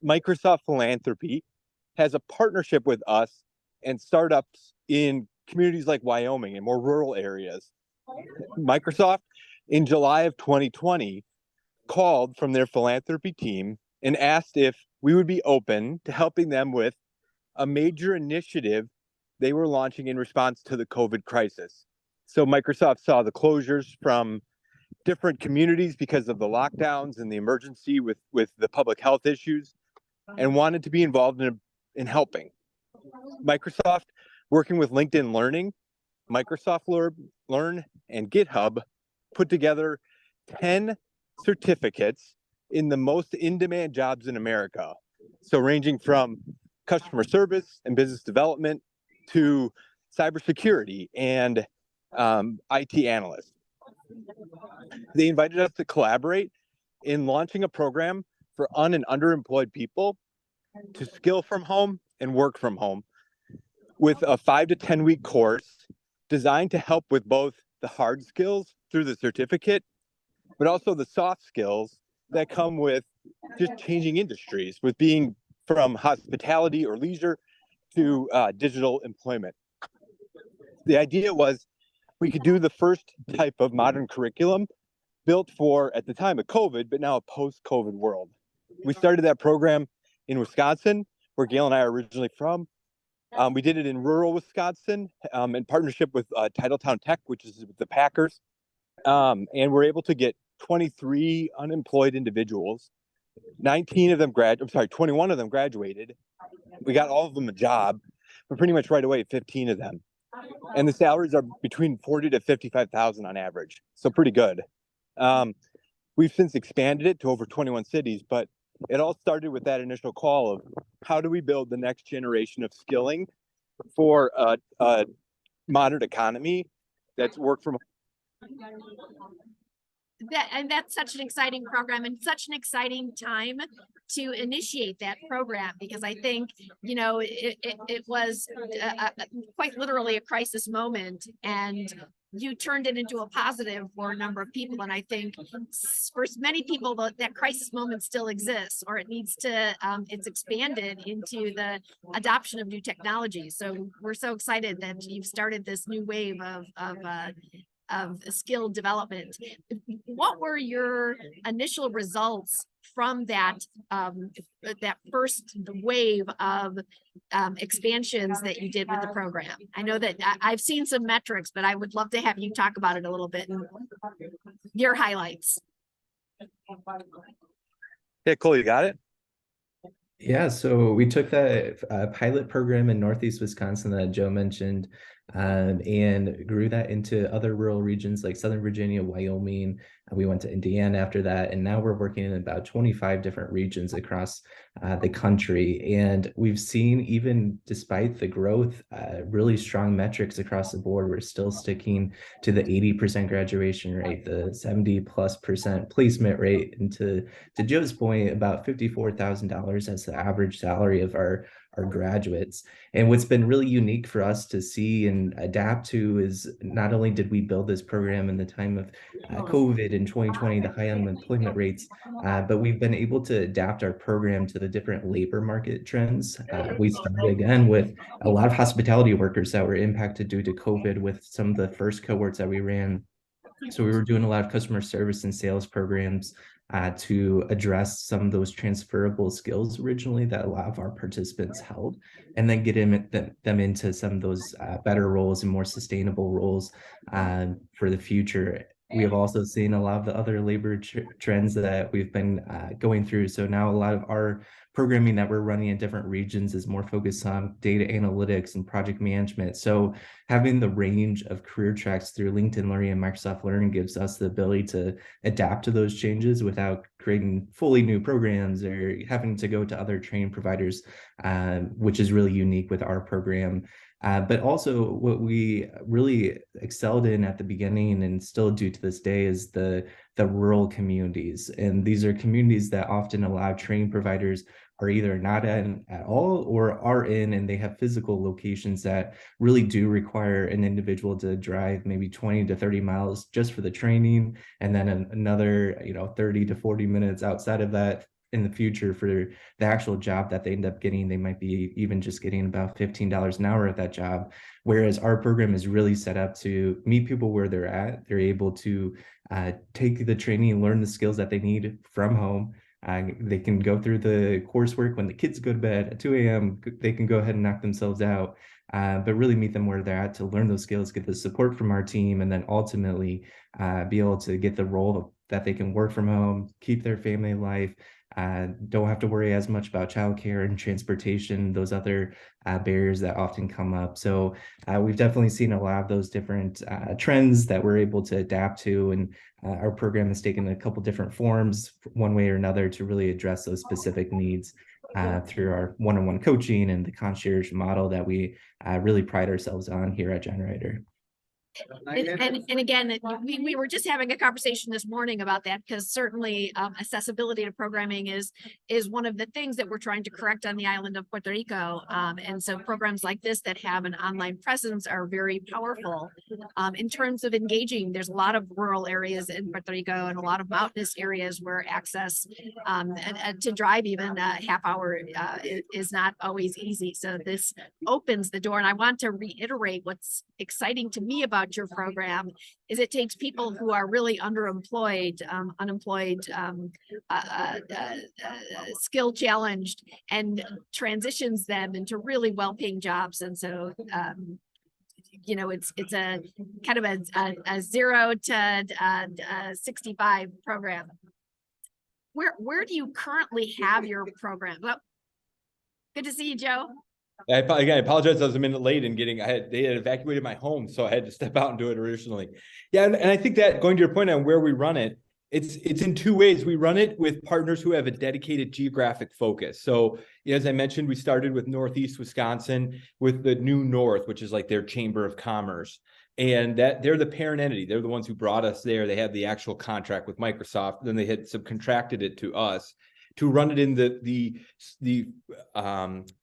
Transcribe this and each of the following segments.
Microsoft Philanthropy has a partnership with us and startups in communities like Wyoming and more rural areas. Microsoft, in July of 2020, called from their philanthropy team and asked if we would be open to helping them with a major initiative they were launching in response to the COVID crisis. So Microsoft saw the closures from different communities because of the lockdowns and the emergency with the public health issues and wanted to be involved in helping. Microsoft, working with LinkedIn Learning, Microsoft Learn, and GitHub, put together 10 certificates in the most in-demand jobs in America. So ranging from customer service and business development to cybersecurity and IT analysts. They invited us to collaborate in launching a program for un- and underemployed people to skill from home and work from home with a 5 to 10 week course designed to help with both the hard skills through the certificate, but also the soft skills that come with just changing industries, with being from hospitality or leisure to digital employment. The idea was we could do the first type of modern curriculum built for, at the time of COVID, but now a post-COVID world. We started that program in Wisconsin, where Gail and I are originally from. We did it in rural Wisconsin in partnership with Titletown Tech, which is the Packers. And we're able to get 23 unemployed individuals. 21 of them graduated. We got all of them a job, but pretty much right away, 15 of them. And the salaries are between 40 to 55,000 on average. So pretty good. We've since expanded it to over 21 cities, but it all started with that initial call of how do we build the next generation of skilling for a modern economy that's work from and that's such an exciting program and such an exciting time to initiate that program, because I think, you know, it was quite literally a crisis moment, and you turned it into a positive for a number of people. And I think for many people that crisis moment still exists, or it needs to, it's expanded into the adoption of new technology. So we're so excited that you've started this new wave of skill development. What were your initial results from that that first wave of expansions that you did with the program? I know that I've seen some metrics, but I would love to have you talk about it a little bit and your highlights. Yeah, cool. You got it? Yeah, so we took that pilot program in Northeast Wisconsin that Joe mentioned, and grew that into other rural regions like Southern Virginia, Wyoming. We went to Indiana after that, and now we're working in about 25 different regions across the country. And we've seen, even despite the growth, really strong metrics across the board. We're still sticking to the 80% graduation rate, the 70+% placement rate, and to Joe's point, about $54,000 as the average salary of our graduates. And what's been really unique for us to see and adapt to is not only did we build this program in the time of COVID in 2020, the high unemployment rates, but we've been able to adapt our program to the different labor market trends. We started again with a lot of hospitality workers that were impacted due to COVID with some of the first cohorts that we ran. So we were doing a lot of customer service and sales programs to address some of those transferable skills originally that a lot of our participants held, and then get them into some of those better roles and more sustainable roles for the future. We have also seen a lot of the other labor trends that we've been going through. So now a lot of our programming that we're running in different regions is more focused on data analytics and project management. So having the range of career tracks through LinkedIn Learning and Microsoft Learning gives us the ability to adapt to those changes without creating fully new programs or having to go to other training providers, which is really unique with our program. But also what we really excelled in at the beginning and still do to this day is the rural communities. And these are communities that often allow training providers are either not in at all or are in, and they have physical locations that really do require an individual to drive maybe 20 to 30 miles just for the training, and then another 30 to 40 minutes outside of that in the future for the actual job that they end up getting, they might be even just getting about $15 an hour at that job. Whereas our program is really set up to meet people where they're at. They're able to take the training and learn the skills that they need from home. They can go through the coursework when the kids go to bed at 2 a.m. They can go ahead and knock themselves out, but really meet them where they're at to learn those skills, get the support from our team, and then ultimately be able to get the role that they can work from home, keep their family life, don't have to worry as much about childcare and transportation, those other barriers that often come up. So we've definitely seen a lot of those different trends that we're able to adapt to, and our program has taken a couple different forms, one way or another, to really address those specific needs through our one-on-one coaching and the concierge model that we really pride ourselves on here at gener8tor. And again, we were just having a conversation this morning about that, because certainly accessibility to programming is one of the things that we're trying to correct on the island of Puerto Rico. And so programs like this that have an online presence are very powerful in terms of engaging. There's a lot of rural areas in Puerto Rico and a lot of mountainous areas where access and to drive even a half hour is not always easy. So this opens the door. And I want to reiterate what's exciting to me about your program is it takes people who are really underemployed, unemployed, skill challenged, and transitions them into really well-paying jobs. And so you know, it's a kind of a 0 to 65 program. Where do you currently have your program? Well, good to see you, Joe. Again, I apologize. I was a minute late in getting. They had evacuated my home, so I had to step out and do it originally. Yeah, and I think that, going to your point on where we run it, it's in two ways. We run it with partners who have a dedicated geographic focus. So, as I mentioned, we started with Northeast Wisconsin with the New North, which is like their Chamber of Commerce, and that they're the parent entity. They're the ones who brought us there. They had the actual contract with Microsoft, then they had subcontracted it to us to run it in the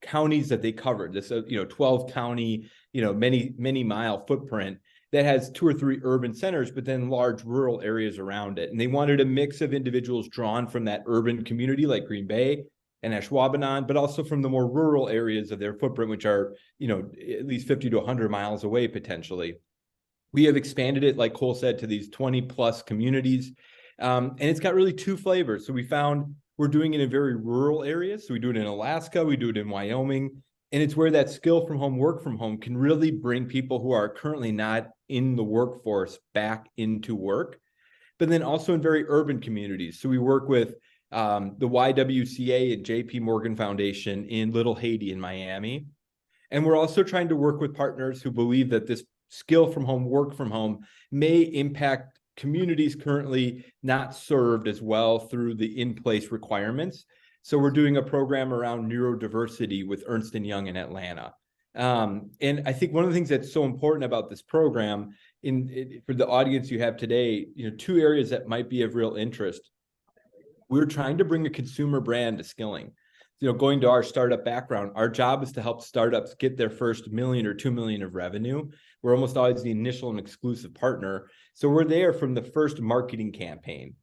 counties that they covered. This 12 county, many mile footprint that has 2 or 3 urban centers, but then large rural areas around it. And they wanted a mix of individuals drawn from that urban community like Green Bay and Ashwaubenon, but also from the more rural areas of their footprint, which are at least 50 to 100 miles away potentially. We have expanded it, like Cole said, to these 20 plus communities, and it's got really 2 flavors. So we found we're doing it in very rural areas. So we do it in Alaska, we do it in Wyoming, and it's where that skill from home, work from home can really bring people who are currently not in the workforce back into work, but then also in very urban communities. So we work with the YWCA and JP Morgan Foundation in Little Haiti in Miami. And we're also trying to work with partners who believe that this skill from home, work from home may impact communities currently not served as well through the in-place requirements. So we're doing a program around neurodiversity with Ernst & Young in Atlanta. And I think one of the things that's so important about this program for the audience you have today, 2 areas that might be of real interest. We're trying to bring a consumer brand to skilling. Going to our startup background, our job is to help startups get their first $1 million or $2 million of revenue. We're almost always the initial and exclusive partner. So we're there from the first marketing campaign.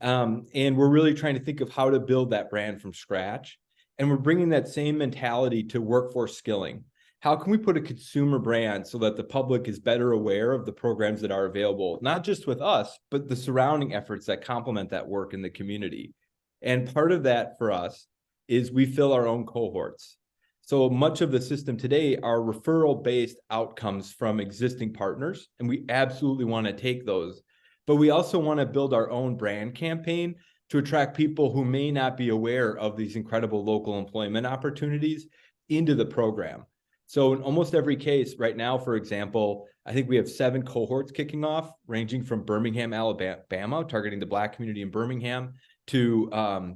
And we're really trying to think of how to build that brand from scratch. And we're bringing that same mentality to workforce skilling. How can we put a consumer brand so that the public is better aware of the programs that are available, not just with us, but the surrounding efforts that complement that work in the community? And part of that for us is we fill our own cohorts. So much of the system today are referral-based outcomes from existing partners, and we absolutely want to take those. But we also want to build our own brand campaign to attract people who may not be aware of these incredible local employment opportunities into the program. So in almost every case right now, for example, I think we have 7 cohorts kicking off, ranging from Birmingham, Alabama, targeting the Black community in Birmingham, to,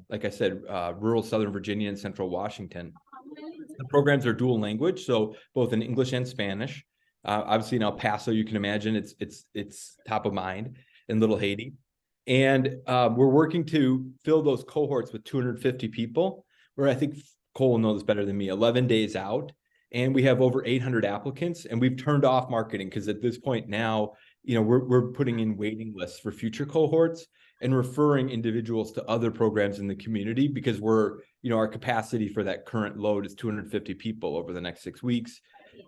like I said, rural Southern Virginia and Central Washington. The programs are dual language, so both in English and Spanish. Obviously in El Paso, you can imagine it's top of mind in Little Haiti. And we're working to fill those cohorts with 250 people, where I think Cole will know this better than me, 11 days out. And we have over 800 applicants, and we've turned off marketing because at this point now, we're putting in waiting lists for future cohorts. and referring individuals to other programs in the community, because we're, our capacity for that current load is 250 people over the next 6 weeks.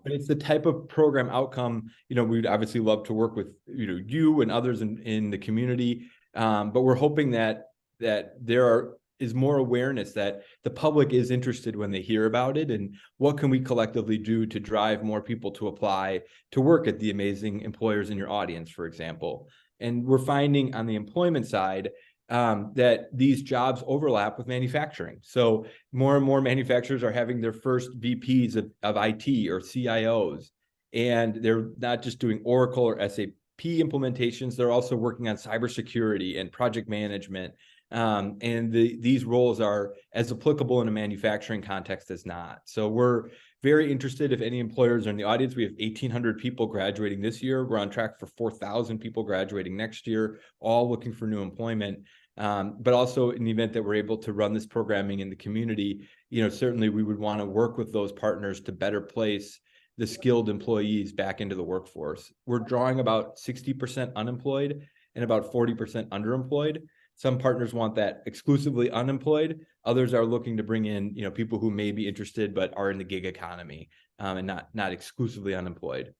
But it's the type of program outcome, we'd obviously love to work with, you and others in the community. But we're hoping that there is more awareness that the public is interested when they hear about it, and what can we collectively do to drive more people to apply to work at the amazing employers in your audience, for example. And we're finding on the employment side that these jobs overlap with manufacturing. So more and more manufacturers are having their first VPs of IT or CIOs, and they're not just doing Oracle or SAP implementations, they're also working on cybersecurity and project management. And these roles are as applicable in a manufacturing context as not. So we're very interested. If any employers are in the audience, we have 1,800 people graduating this year. We're on track for 4,000 people graduating next year, all looking for new employment. But also in the event that we're able to run this programming in the community, certainly we would want to work with those partners to better place the skilled employees back into the workforce. We're drawing about 60% unemployed and about 40% underemployed. Some partners want that exclusively unemployed. Others are looking to bring in, people who may be interested but are in the gig economy and not exclusively unemployed.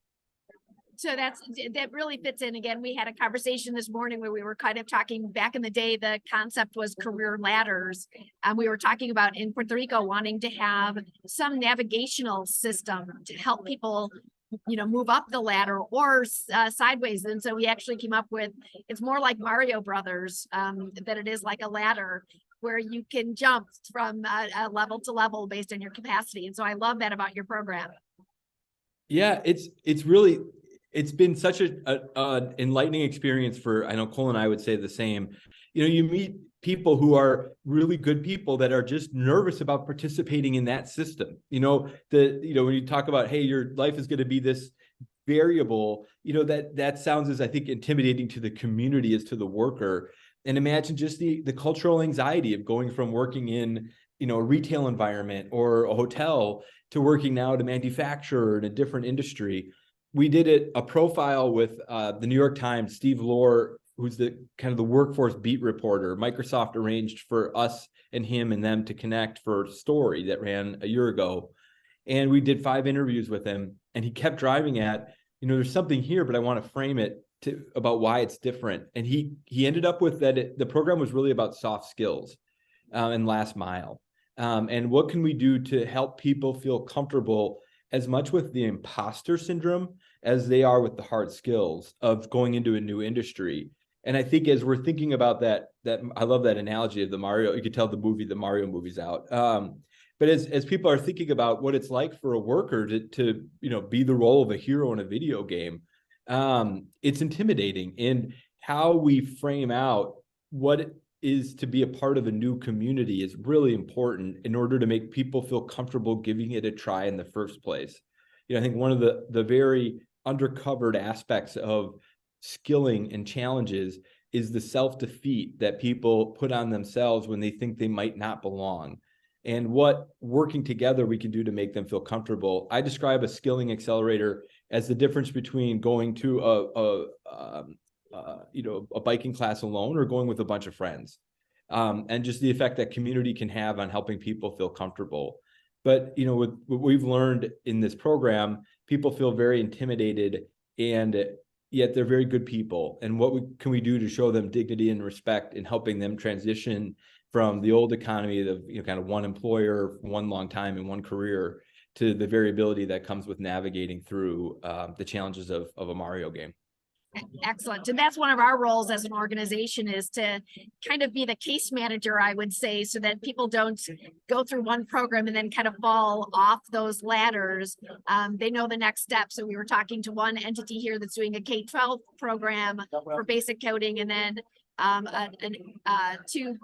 So that really fits in. Again, we had a conversation this morning where we were kind of talking back in the day, the concept was career ladders. And we were talking about in Puerto Rico wanting to have some navigational system to help people move up the ladder or sideways. And so we actually came up with, it's more like Mario Brothers than it is like a ladder, where you can jump from level to level based on your capacity. And so I love that about your program. Yeah, it's been such an enlightening experience I know Cole and I would say the same. You meet people who are really good people that are just nervous about participating in that system. When you talk about, hey, your life is going to be this variable, that sounds as, I think, intimidating to the community as to the worker. And imagine just the cultural anxiety of going from working in, a retail environment or a hotel to working now at a manufacturer in a different industry. We did a profile with the New York Times, Steve Lohr, who's the kind of the workforce beat reporter. Microsoft arranged for us and him and them to connect for a story that ran a year ago. And we did 5 interviews with him, and he kept driving at, there's something here, but I want to frame it about why it's different. And he ended up with that the program was really about soft skills and last mile. And what can we do to help people feel comfortable as much with the imposter syndrome as they are with the hard skills of going into a new industry. And I think as we're thinking about that I love that analogy of the Mario, you could tell the Mario movie's out. But as people are thinking about what it's like for a worker to be the role of a hero in a video game, it's intimidating. And how we frame out what it is to be a part of a new community is really important in order to make people feel comfortable giving it a try in the first place. I think one of the very undercovered aspects of skilling and challenges is the self-defeat that people put on themselves when they think they might not belong, and what working together we can do to make them feel comfortable. I describe a skilling accelerator as the difference between going to a biking class alone or going with a bunch of friends, and just the effect that community can have on helping people feel comfortable. But with what we've learned in this program, people feel very intimidated, and yet they're very good people. And what can we do to show them dignity and respect in helping them transition from the old economy of kind of one employer, one long time and one career, to the variability that comes with navigating through the challenges of a Mario game. Excellent. And that's one of our roles as an organization, is to kind of be the case manager, I would say, so that people don't go through one program and then kind of fall off those ladders. They know the next step. So we were talking to one entity here that's doing a K-12 program for basic coding, and then 2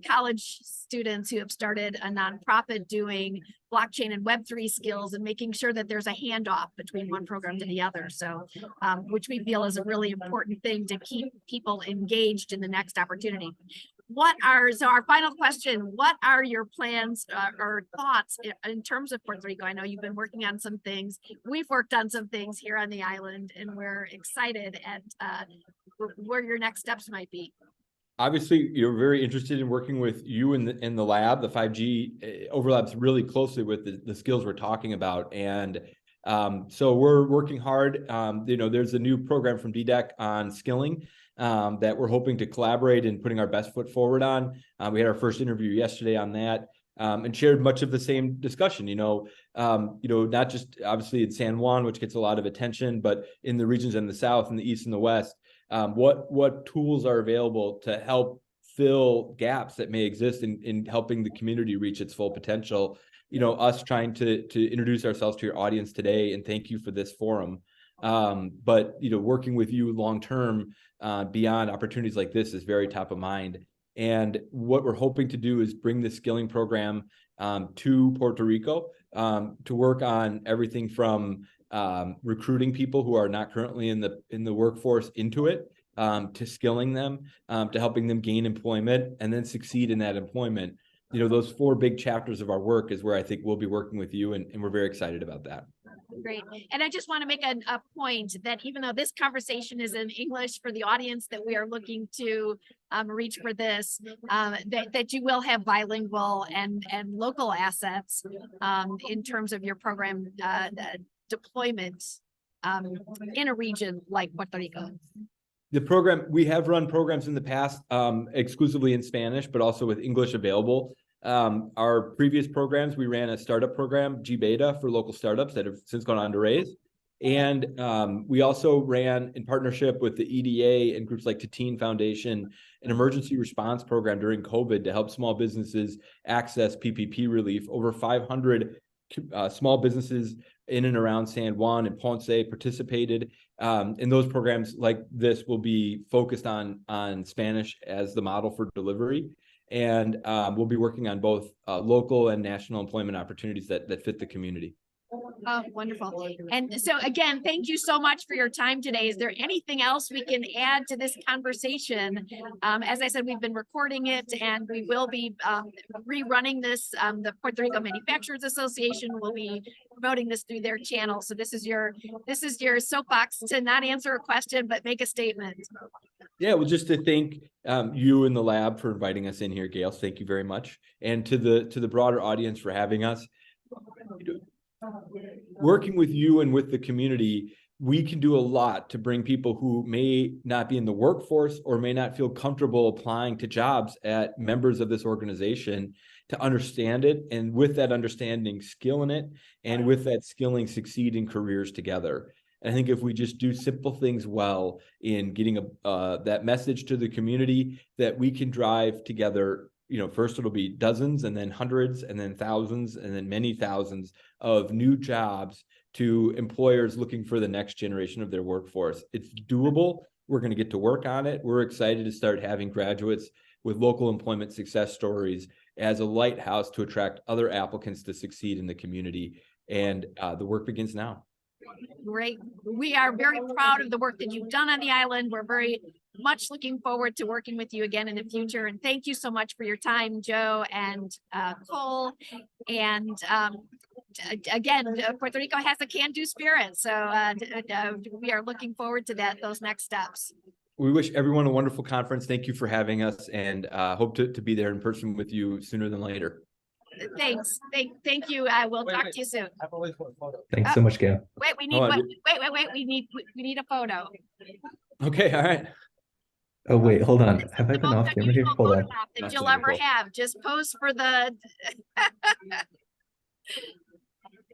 college students who have started a nonprofit doing blockchain and Web3 skills, and making sure that there's a handoff between one program to the other. So, which we feel is a really important thing to keep people engaged in the next opportunity. So our final question, what are your plans or thoughts in terms of Puerto Rico? I know you've been working on some things. We've worked on some things here on the island, and we're excited at where your next steps might be. obviously you're very interested in working with you in the lab. The 5G overlaps really closely with the skills we're talking about. And so we're working hard. There's a new program from DDEC on skilling that we're hoping to collaborate and putting our best foot forward on. We had our first interview yesterday on that. And shared much of the same discussion, not just obviously in San Juan, which gets a lot of attention, but in the regions in the South and the East and the West, what tools are available to help fill gaps that may exist in helping the community reach its full potential. Us trying to introduce ourselves to your audience today, and thank you for this forum. But working with you long-term beyond opportunities like this is very top of mind. And what we're hoping to do is bring the skilling program to Puerto Rico to work on everything from recruiting people who are not currently in the workforce into it, to skilling them, to helping them gain employment and then succeed in that employment. Those 4 big chapters of our work is where I think we'll be working with you, and we're very excited about that. Great. And I just want to make a point that even though this conversation is in English for the audience that we are looking to reach for this, that you will have bilingual and local assets in terms of your program deployment in a region like Puerto Rico. The program, we have run programs in the past exclusively in Spanish, but also with English available. Our previous programs, we ran a startup program, G-Beta, for local startups that have since gone on to raise. And we also ran, in partnership with the EDA and groups like Tatine Foundation, an emergency response program during COVID to help small businesses access PPP relief. Over 500 small businesses in and around San Juan and Ponce participated. In those programs like this will be focused on Spanish as the model for delivery. And we'll be working on both local and national employment opportunities that fit the community. Oh, wonderful. And so again, thank you so much for your time today. Is there anything else we can add to this conversation? As I said, we've been recording it and we will be rerunning this. The Puerto Rico Manufacturers Association will be promoting this through their channel. So this is your soapbox to not answer a question, but make a statement. Yeah, well, just to thank you and the lab for inviting us in here, Gail. Thank you very much. And to the broader audience for having us. Working with you and with the community, we can do a lot to bring people who may not be in the workforce or may not feel comfortable applying to jobs at members of this organization to understand it, and with that understanding, skill in it, and with that skilling, succeed in careers together. And I think if we just do simple things well in getting that message to the community, that we can drive together, first it'll be dozens and then hundreds and then thousands and then many thousands of new jobs to employers looking for the next generation of their workforce. It's doable. We're going to get to work on it. We're excited to start having graduates with local employment success stories as a lighthouse to attract other applicants to succeed in the community. And the work begins now. Great. We are very proud of the work that you've done on the island. We're very much looking forward to working with you again in the future. And thank you so much for your time, Joe and Cole. And again, Puerto Rico has a can-do spirit. So we are looking forward to those next steps. We wish everyone a wonderful conference. Thank you for having us, and hope to be there in person with you sooner than later. Thanks. Thank you. I will talk to you soon. Thanks so much, Gail. Wait, we need wait. We need a photo. Okay, all right. Oh wait, hold on. Have I been off camera here? Hold on. That you'll ever have. Just pose for the.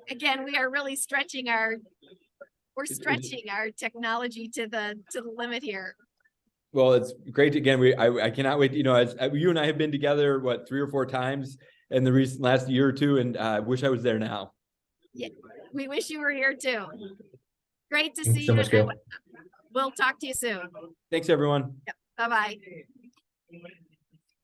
Again, we are really stretching our technology to the limit here. Well, it's great. Again, I cannot wait. As you and I have been together, 3 or 4 times in the last year or two, and I wish I was there now. Yeah, we wish you were here too. Great to Thanks see so you. much, Gail. We'll talk to you soon. Thanks, everyone. Bye-bye.